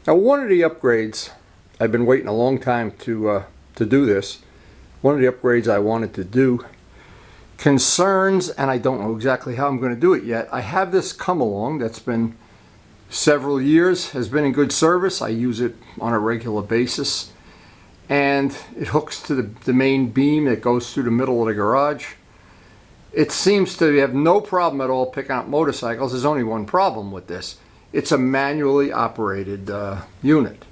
Now, one of the upgrades, I've been waiting a long time to do this. One of the upgrades I wanted to do concerns, and I don't know exactly how I'm going to do it yet. I have this come along that's been several years, has been in good service. I use it on a regular basis, and it hooks to the main beam that goes through the middle of the garage. It seems to have no problem at all picking up motorcycles. There's only one problem with this. It's a manually operated unit.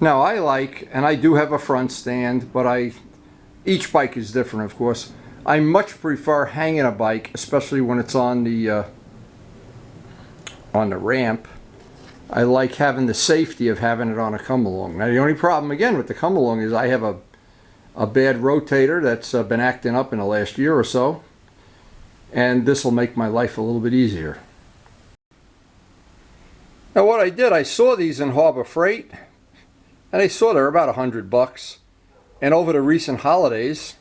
Now I like, and I do have a front stand, but each bike is different, of course. I much prefer hanging a bike, especially when it's on the ramp. I like having the safety of having it on a come-along. Now the only problem again with the come-along is I have a bad rotator that's been acting up in the last year or so, and this will make my life a little bit easier. Now what I did, I saw these in Harbor Freight, and I saw they're about $100. And over the recent holidays,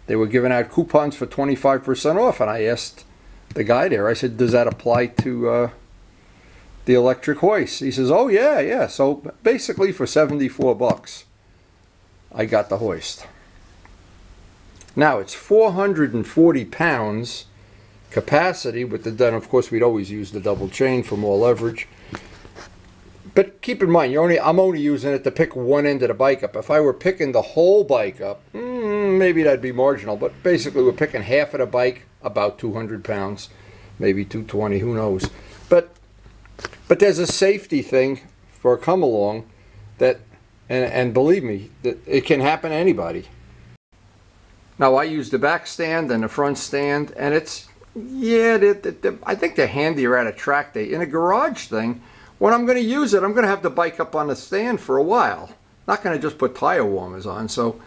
they were giving out coupons for 25% off, and I asked the guy there, I said, does that apply to the electric hoist? He says, oh yeah. So basically for $74, I got the hoist. Now it's 440 pounds capacity, but then of course we'd always use the double chain for more leverage. But keep in mind, I'm only using it to pick one end of the bike up. If I were picking the whole bike up, maybe that'd be marginal. But basically, we're picking half of the bike, about 200 pounds, maybe 220, who knows. But there's a safety thing for a come-along that, and believe me, that it can happen to anybody. Now, I use the back stand and the front stand, and it's, yeah, I think they're handier at a track day. In a garage thing, when I'm going to use it, I'm going to have the bike up on the stand for a while. Not going to just put tire warmers on. So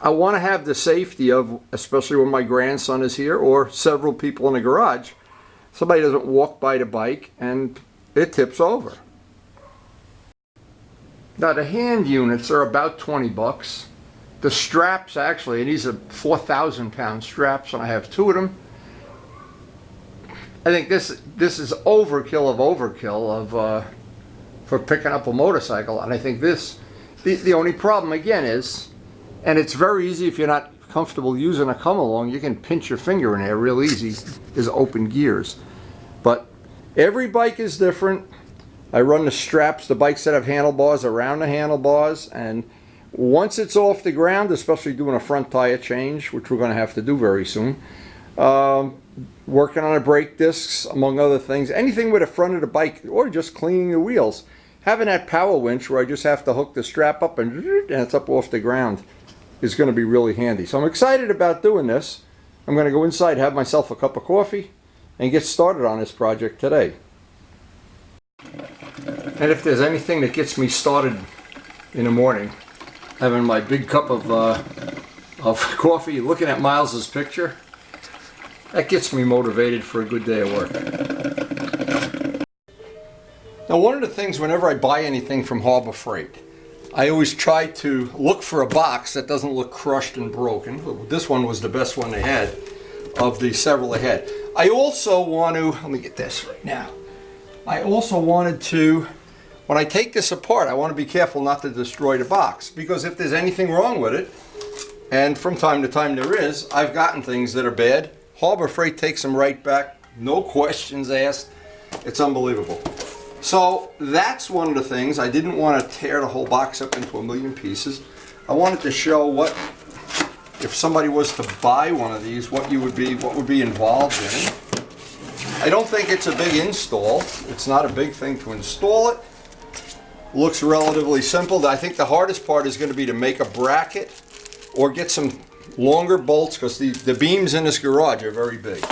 I want to have the safety of, especially when my grandson is here or several people in the garage, somebody doesn't walk by the bike and it tips over. Now the hand units are about $20. The straps actually, and these are 4,000 pound straps, and I have two of them. I think this is overkill of overkill for picking up a motorcycle, and I think the only problem again is, and it's very easy if you're not comfortable using a come-along, you can pinch your finger in there real easy, is open gears. But every bike is different. I run the straps, the bikes that have handlebars, around the handlebars, and once it's off the ground, especially doing a front tire change, which we're going to have to do very soon, working on the brake discs, among other things, anything with the front of the bike, or just cleaning the wheels. Having that power winch where I just have to hook the strap up and it's up off the ground is going to be really handy. So I'm excited about doing this. I'm going to go inside, have myself a cup of coffee, and get started on this project today. And if there's anything that gets me started in the morning, having my big cup of coffee, looking at Miles's picture, that gets me motivated for a good day of work. Now, one of the things whenever I buy anything from Harbor Freight, I always try to look for a box that doesn't look crushed and broken. This one was the best one they had of the several they had. I also want to, let me get this right now. I also wanted to, when I take this apart, I want to be careful not to destroy the box, because if there's anything wrong with it, and from time to time there is, I've gotten things that are bad. Harbor Freight takes them right back, no questions asked. It's unbelievable. So that's one of the things. I didn't want to tear the whole box up into a million pieces. I wanted to show what, if somebody was to buy one of these, what would be involved in it. I don't think it's a big install. It's not a big thing to install it. Looks relatively simple. I think the hardest part is going to be to make a bracket or get some longer bolts, because the beams in this garage are very big.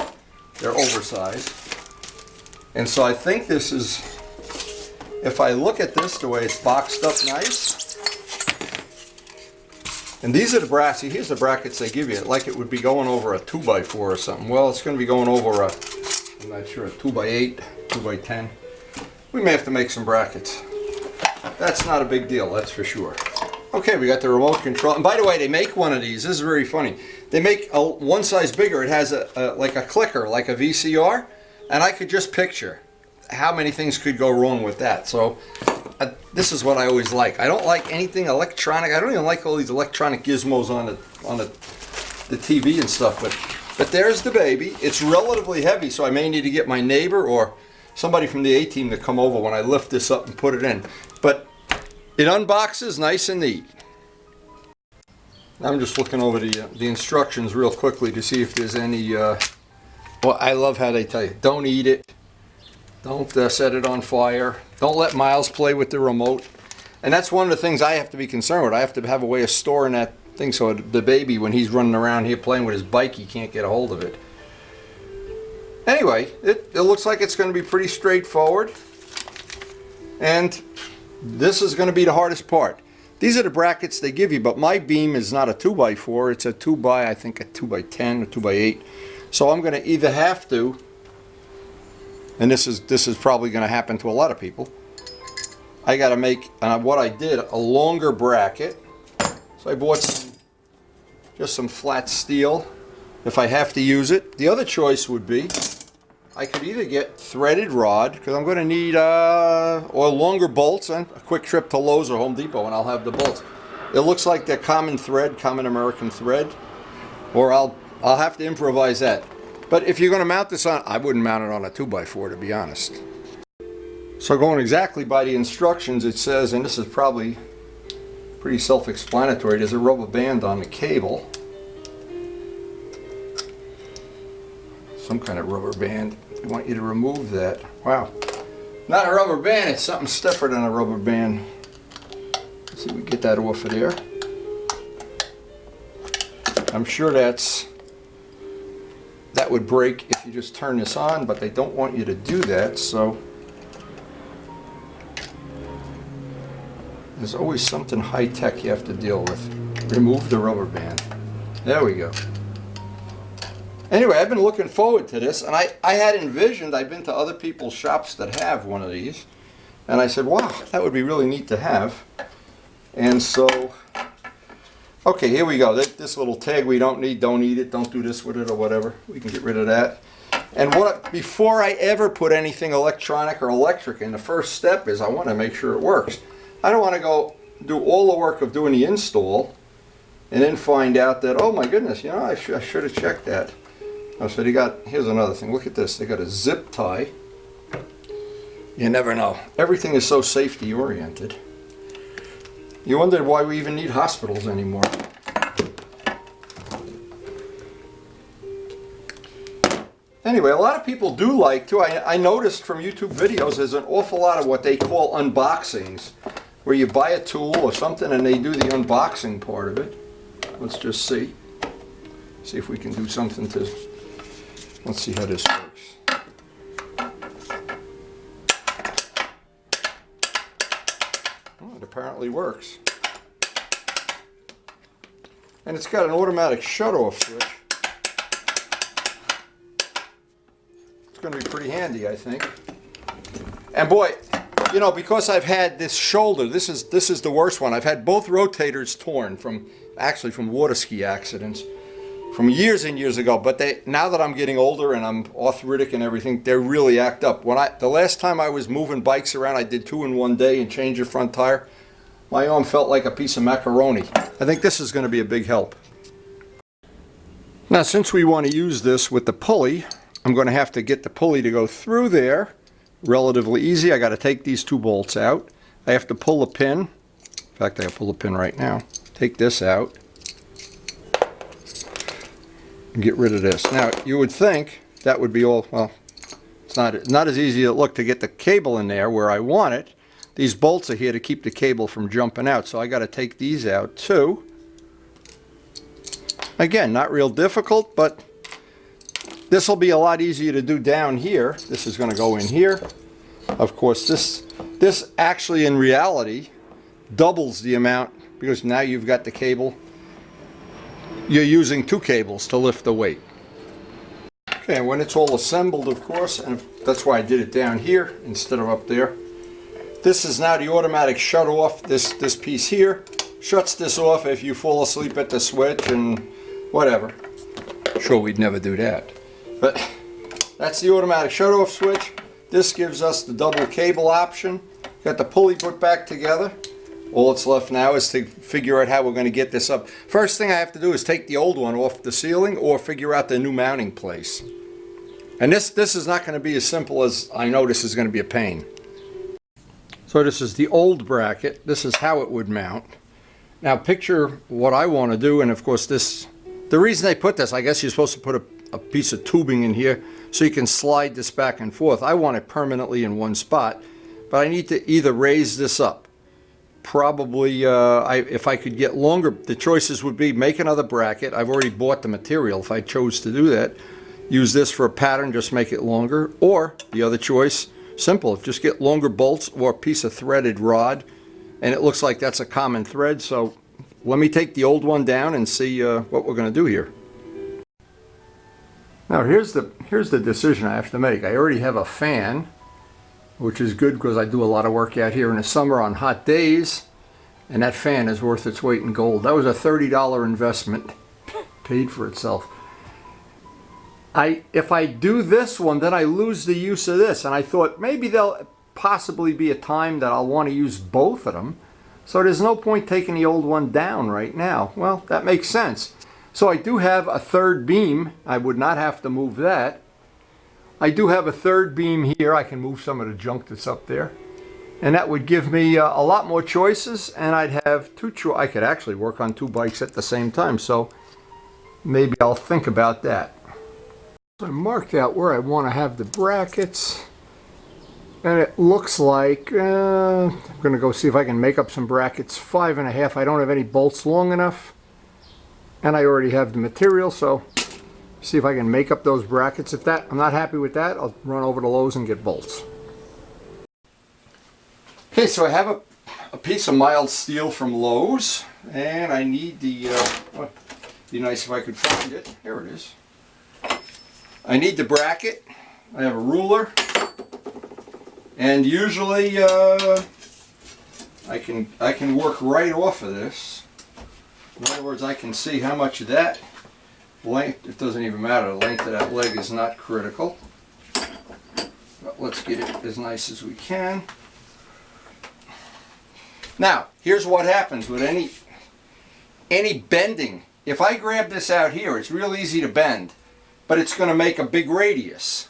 They're oversized. And so I think this is, if I look at this the way it's boxed up nice, and these are the brass, here's the brackets they give you, like it would be going over a 2x4 or something. Well, it's going to be going over a, I'm not sure, a 2x8, 2x10. We may have to make some brackets. That's not a big deal, that's for sure. Okay, we got the remote control. And by the way, they make one of these. This is very funny. They make one size bigger. It has like a clicker, like a VCR. And I could just picture how many things could go wrong with that? So this is what I always like. I don't like anything electronic. I don't even like all these electronic gizmos on the TV and stuff. But there's the baby. It's relatively heavy, so I may need to get my neighbor or somebody from the A-team to come over when I lift this up and put it in. But it unboxes nice and neat. I'm just looking over the instructions real quickly to see if there's any... well, I love how they tell you, don't eat it. Don't set it on fire. Don't let Miles play with the remote. And that's one of the things I have to be concerned with. I have to have a way of storing that thing so the baby, when he's running around here playing with his bike, he can't get a hold of it. Anyway, it looks like it's going to be pretty straightforward. And this is going to be the hardest part. These are the brackets they give you, but my beam is not a 2x4. It's a 2x, I think a 2x10 or 2x8. So I'm going to either have to, and this is probably going to happen to a lot of people, I got to make, what I did, a longer bracket. So I bought just some flat steel if I have to use it. The other choice would be I could either get threaded rod, because I'm going to need or longer bolts, and a quick trip to Lowe's or Home Depot and I'll have the bolts. It looks like they're common thread, common American thread, or I'll have to improvise that. But if you're going to mount this on, I wouldn't mount it on a 2x4 to be honest. So going exactly by the instructions, it says, and this is probably pretty self-explanatory, there's a rubber band on the cable. Some kind of rubber band. They want you to remove that. Wow. Not a rubber band, it's something stiffer than a rubber band. Let's see if we get that off of there. I'm sure that would break if you just turn this on, but they don't want you to do that, so there's always something high-tech you have to deal with. Remove the rubber band. There we go. Anyway, I've been looking forward to this, and I had envisioned, I've been to other people's shops that have one of these, and I said, wow, that would be really neat to have. And so, okay, here we go. This little tag we don't need, don't eat it, don't do this with it or whatever. We can get rid of that. And before I ever put anything electronic or electric in, the first step is I want to make sure it works. I don't want to go do all the work of doing the install and then find out that, oh my goodness, you know, I should have checked that. Oh, so here's another thing. Look at this. They got a zip tie. You never know. Everything is so safety oriented. You wonder why we even need hospitals anymore. Anyway, a lot of people do like to. I noticed from YouTube videos there's an awful lot of what they call unboxings, where you buy a tool or something and they do the unboxing part of it. Let's just see. See if we can do something to... Let's see how this works. Oh, it apparently works. And it's got an automatic shut-off switch. It's going to be pretty handy, I think. And boy, you know, because I've had this shoulder, this is the worst one. I've had both rotators torn from water ski accidents from years and years ago. But now that I'm getting older and I'm arthritic and everything, they really act up. The last time I was moving bikes around, I did 2 in one day and changed the front tire. My arm felt like a piece of macaroni. I think this is going to be a big help. Now, since we want to use this with the pulley, I'm going to have to get the pulley to go through there. Relatively easy. I got to take these 2 bolts out. I have to pull a pin. In fact, I have to pull a pin right now. Take this out and get rid of this. Now, you would think that would be all, well, it's not as easy as it looked to get the cable in there where I want it. These bolts are here to keep the cable from jumping out, so I got to take these out too. Again, not real difficult, but this will be a lot easier to do down here. This is going to go in here. Of course, this actually in reality doubles the amount, because now you've got the cable. You're using 2 cables to lift the weight. Okay, and when it's all assembled, of course, and that's why I did it down here instead of up there. This is now the automatic shut off. This piece here shuts this off if you fall asleep at the switch and whatever. Sure, we'd never do that. But that's the automatic shut off switch. This gives us the double cable option. Got the pulley put back together. All that's left now is to figure out how we're going to get this up. First thing I have to do is take the old one off the ceiling or figure out the new mounting place. And this is not going to be as simple as I know this is going to be a pain. So this is the old bracket. This is how it would mount. Now picture what I want to do, and of course the reason they put this, I guess you're supposed to put a piece of tubing in here so you can slide this back and forth. I want it permanently in one spot, but I need to either raise this up. Probably, if I could get longer, the choices would be make another bracket. I've already bought the material if I chose to do that. Use this for a pattern, just make it longer. Or the other choice, simple, just get longer bolts or a piece of threaded rod. And it looks like that's a common thread, so let me take the old one down and see what we're going to do here. Now here's the decision I have to make. I already have a fan, which is good because I do a lot of work out here in the summer on hot days, and that fan is worth its weight in gold. That was a $30 investment, paid for itself. If I do this one, then I lose the use of this, and I thought maybe there'll possibly be a time that I'll want to use both of them, so there's no point taking the old one down right now. Well, that makes sense. So I do have a third beam. I would not have to move that. I do have a third beam here. I can move some of the junk that's up there. And that would give me a lot more choices, and I'd have I could actually work on two bikes at the same time, so maybe I'll think about that. So I marked out where I want to have the brackets, and it looks like I'm going to go see if I can make up some brackets. 5.5. I don't have any bolts long enough, and I already have the material, so see if I can make up those brackets. If I'm not happy with that, I'll run over to Lowe's and get bolts. Okay, so I have a piece of mild steel from Lowe's, and I need the, it'd be nice if I could find it. Here it is. I need the bracket. I have a ruler, and usually I can work right off of this. In other words, I can see how much of that length, it doesn't even matter, the length of that leg is not critical. But let's get it as nice as we can. Now, here's what happens with any bending. If I grab this out here, it's real easy to bend, but it's going to make a big radius.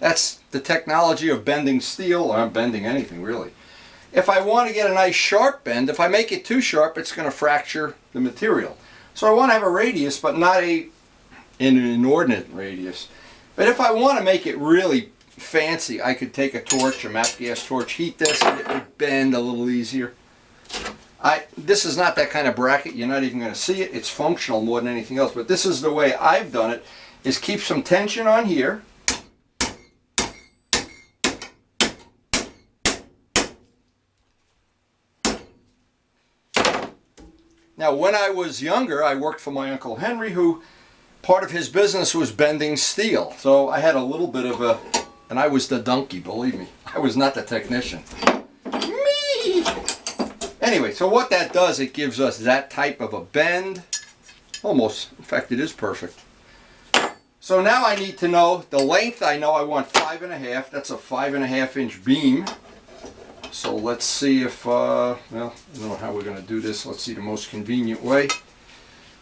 That's the technology of bending steel, or bending anything really. If I want to get a nice sharp bend, if I make it too sharp, it's going to fracture the material. So I want to have a radius, but not an inordinate radius. But if I want to make it really fancy, I could take a torch, a MAP gas torch, heat this, and it would bend a little easier. This is not that kind of bracket. You're not even going to see it. It's functional more than anything else. But this is the way I've done it, is keep some tension on here. Now, when I was younger, I worked for my Uncle Henry, who part of his business was bending steel. So I had a little bit of a, and I was the donkey, believe me. I was not the technician. Me! Anyway, so what that does, it gives us that type of a bend. Almost, in fact, it is perfect. So now I need to know the length. I know I want 5.5. That's a 5.5 inch beam. So let's see if, well, I don't know how we're going to do this. Let's see the most convenient way.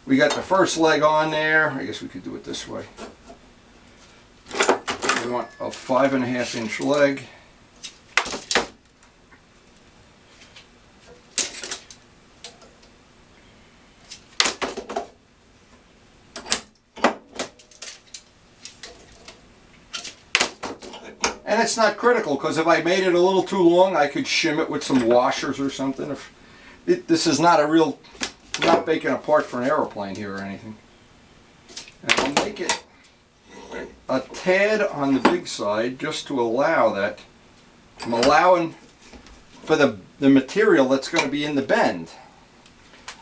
We got the first leg on there. I guess we could do it this way. We want a 5.5 inch leg. And it's not critical, because if I made it a little too long, I could shim it with some washers or something. This is not a real, I'm not making a part for an aeroplane here or anything. And I'll make it a tad on the big side just to allow that. I'm allowing for the material that's going to be in the bend.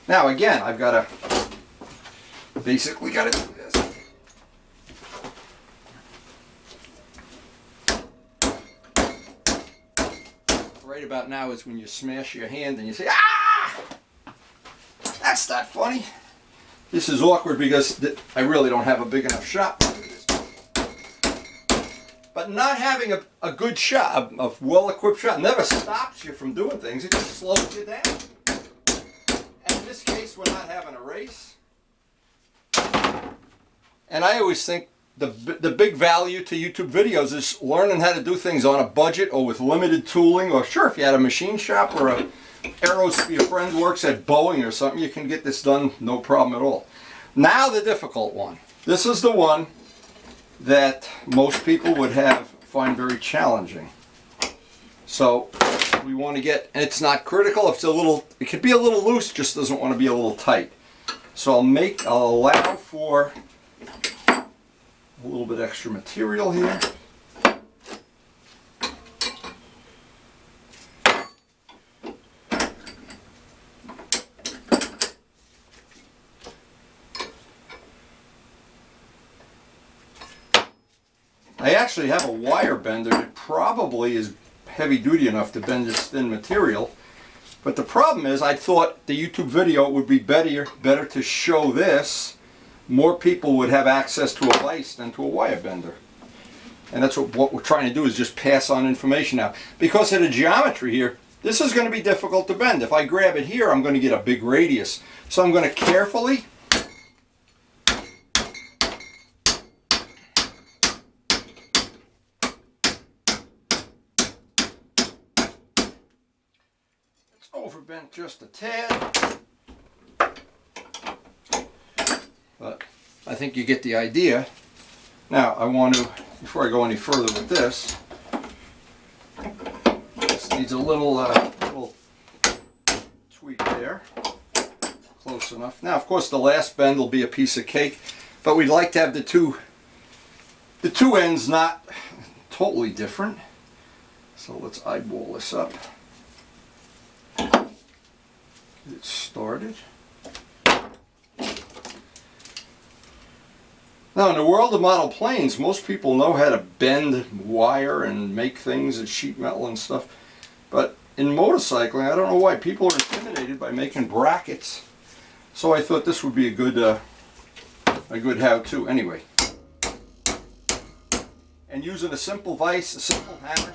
Now again, I've got to, basically got to do this. Right about now is when you smash your hand and you say, ah! That's not funny. This is awkward because I really don't have a big enough shop. But But not having a good shop, a well-equipped shop, never stops you from doing things. It just slows you down. And in this case, we're not having a race. And I always think the big value to YouTube videos is learning how to do things on a budget or with limited tooling. Or sure, if you had a machine shop or your friend works at Boeing or something, you can get this done no problem at all. Now the difficult one. This is the one that most people would find very challenging. So we want to get, and it's not critical. If it's a little, it could be a little loose, just doesn't want to be a little tight. So I'll allow for a little bit extra material here. I actually have a wire bender that probably is heavy duty enough to bend this thin material. But the problem is, I thought the YouTube video would be better to show this. More people would have access to a vise than to a wire bender. And that's what we're trying to do, is just pass on information now. Because of the geometry here, this is going to be difficult to bend. If I grab it here, I'm going to get a big radius. So I'm going to carefully overbent just a tad, but I think you get the idea. Now I want to, before I go any further with this needs a little tweak there. Close enough. Now of course the last bend will be a piece of cake, but we'd like to have the two ends not totally different. So let's eyeball this up. Get it started. Now in the world of model planes, most people know how to bend wire and make things and sheet metal and stuff. But in motorcycling, I don't know why people are intimidated by making brackets. So I thought this would be a good how-to. Anyway, and using a simple vise, a simple hammer.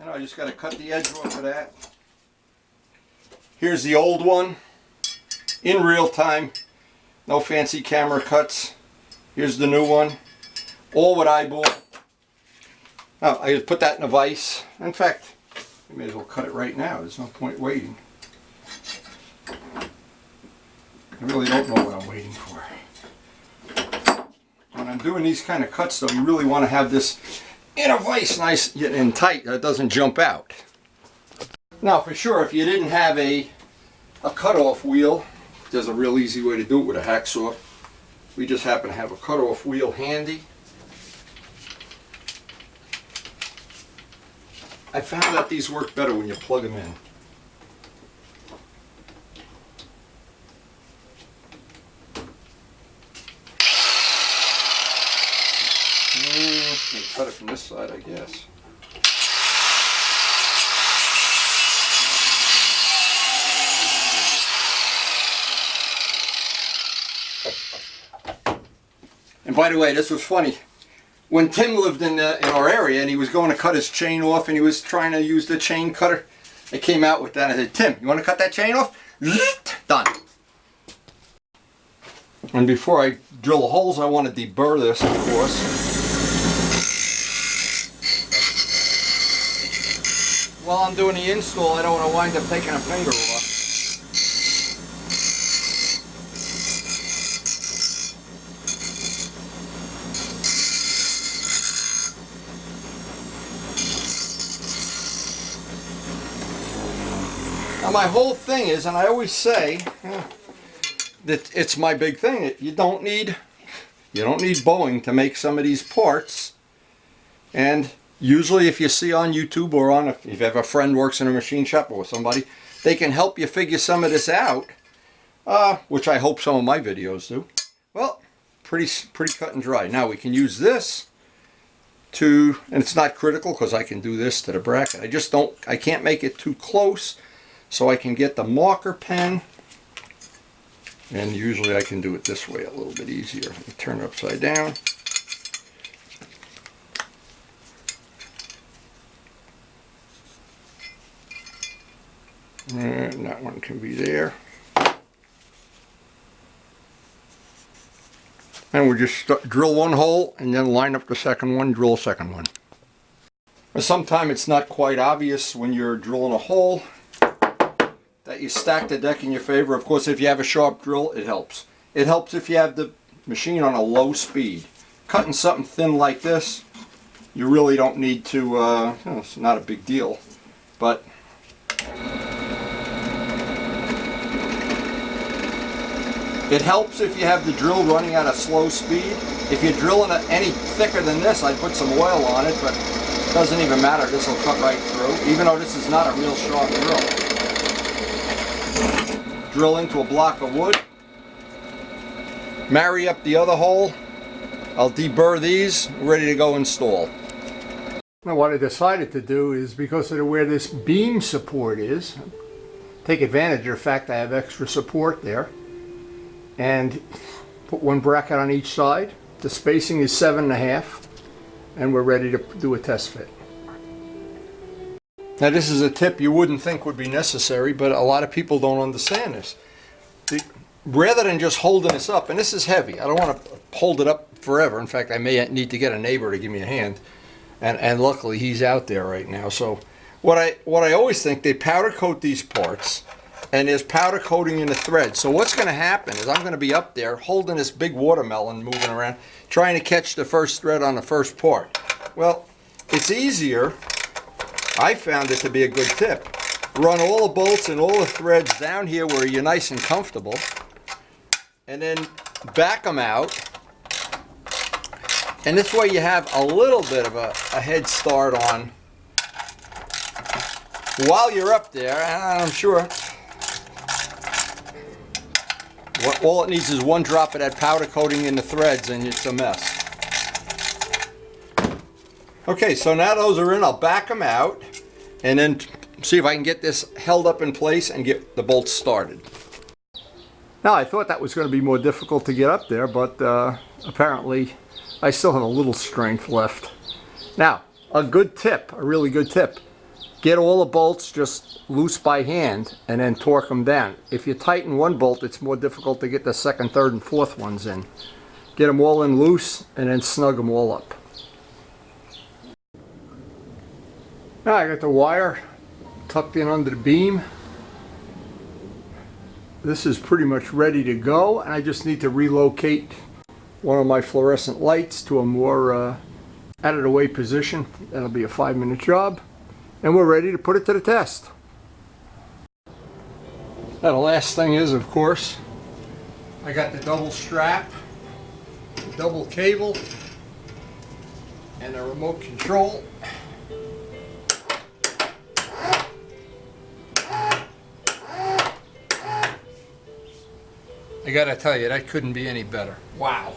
I just got to cut the edge off of that. Here's the old one in real time, no fancy camera cuts. Here's the new one, all with eyeball. Now I just put that in a vise. In fact, I may as well cut it right now. There's no point waiting. I really don't know what I'm waiting for. When I'm doing these kind of cuts though, you really want to have this in a vise nice and tight, that doesn't jump out. Now for sure, if you didn't have a cutoff wheel, there's a real easy way to do it with a hacksaw. We just happen to have a cutoff wheel handy. I found that these work better when you plug them in. Cut it from this side, I guess. And by the way, this was funny. When Tim lived in our area and he was going to cut his chain off and he was trying to use the chain cutter, I came out with that and I said, Tim, you want to cut that chain off? Done. And before I drill the holes, I want to deburr this, of course. While I'm doing the install, I don't want to wind up taking a finger off. Now my whole thing is, and I always say that it's my big thing, you don't need Boeing to make some of these parts. And usually if you see on YouTube or if you have a friend works in a machine shop or somebody, they can help you figure some of this out, which I hope some of my videos do. Well, pretty cut and dry. Now we can use this to, and it's not critical because I can do this to the bracket. I can't make it too close, so I can get the marker pen And usually I can do it this way a little bit easier. Turn it upside down. And that one can be there. And we just drill one hole and then line up the second one, drill a second one. Sometimes it's not quite obvious when you're drilling a hole that you stack the deck in your favor. Of course, if you have a sharp drill, it helps. It helps if you have the machine on a low speed. Cutting something thin like this, you really don't need to, it's not a big deal. But it helps if you have the drill running at a slow speed. If you're drilling it any thicker than this, I'd put some oil on it, but it doesn't even matter. This will cut right through, even though this is not a real sharp drill. Drill into a block of wood. Marry up the other hole. I'll deburr these, ready to go install. Now what I decided to do is, because of where this beam support is, take advantage of the fact I have extra support there, and put one bracket on each side. The spacing is 7.5, and we're ready to do a test fit. Now this is a tip you wouldn't think would be necessary, but a lot of people don't understand this. Rather than just holding this up, and this is heavy, I don't want to hold it up forever. In fact, I may need to get a neighbor to give me a hand, and luckily he's out there right now. So what I always think, they powder coat these parts, and there's powder coating in the thread. So what's going to happen is I'm going to be up there holding this big watermelon, moving around, trying to catch the first thread on the first part. Well, it's easier. I found it to be a good tip. Run all the bolts and all the threads down here where you're nice and comfortable, and then back them out. And this way you have a little bit of a head start on while you're up there. And I'm sure all it needs is one drop of that powder coating in the threads and it's a mess. Okay, so now those are in, I'll back them out and then see if I can get this held up in place and get the bolts started. Now I thought that was going to be more difficult to get up there, but apparently I still have a little strength left. Now, a good tip, a really good tip. Get all the bolts just loose by hand and then torque them down. If you tighten one bolt, it's more difficult to get the second, third, and fourth ones in. Get them all in loose and then snug them all up. Now I got the wire tucked in under the beam. This is pretty much ready to go, and I just need to relocate one of my fluorescent lights to a more out of the way position. That'll be a 5-minute job, and we're ready to put it to the test. Now the last thing is, of course, I got the double strap, the double cable, and the remote control. I gotta tell you, that couldn't be any better. Wow.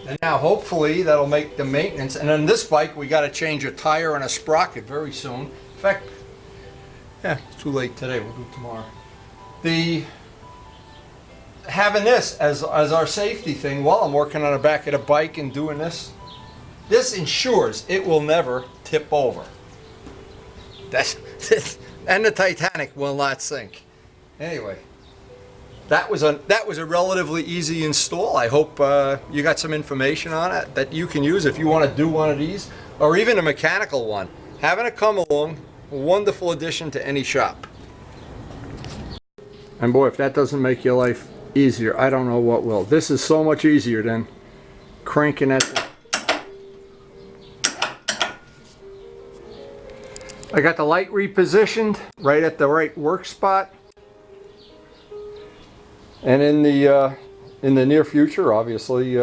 And now hopefully that'll make the maintenance. And on this bike we gotta change a tire and a sprocket very soon. In fact, it's too late today, we'll do it tomorrow. Having this as our safety thing while I'm working on the back of the bike and doing this ensures it will never tip over. And the Titanic will not sink. Anyway. That was a relatively easy install. I hope you got some information on it that you can use if you want to do one of these, or even a mechanical one. Having it come along, a wonderful addition to any shop. And boy, if that doesn't make your life easier, I don't know what will. This is so much easier than cranking that. I got the light repositioned right at the right work spot. And in the near future, obviously,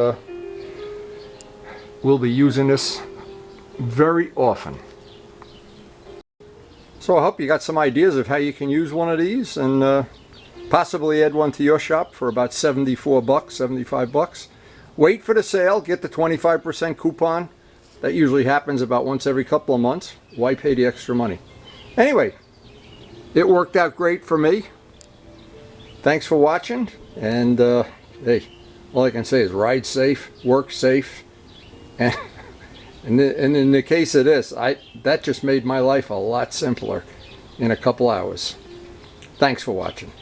we'll be using this very often. So I hope you got some ideas of how you can use one of these, and possibly add one to your shop for about 74 bucks, 75 bucks. Wait for the sale, get the 25% coupon. That usually happens about once every couple of months. Why pay the extra money? Anyway, it worked out great for me. Thanks for watching, and hey, all I can say is ride safe, work safe, and in the case of this, that just made my life a lot simpler in a couple hours. Thanks for watching.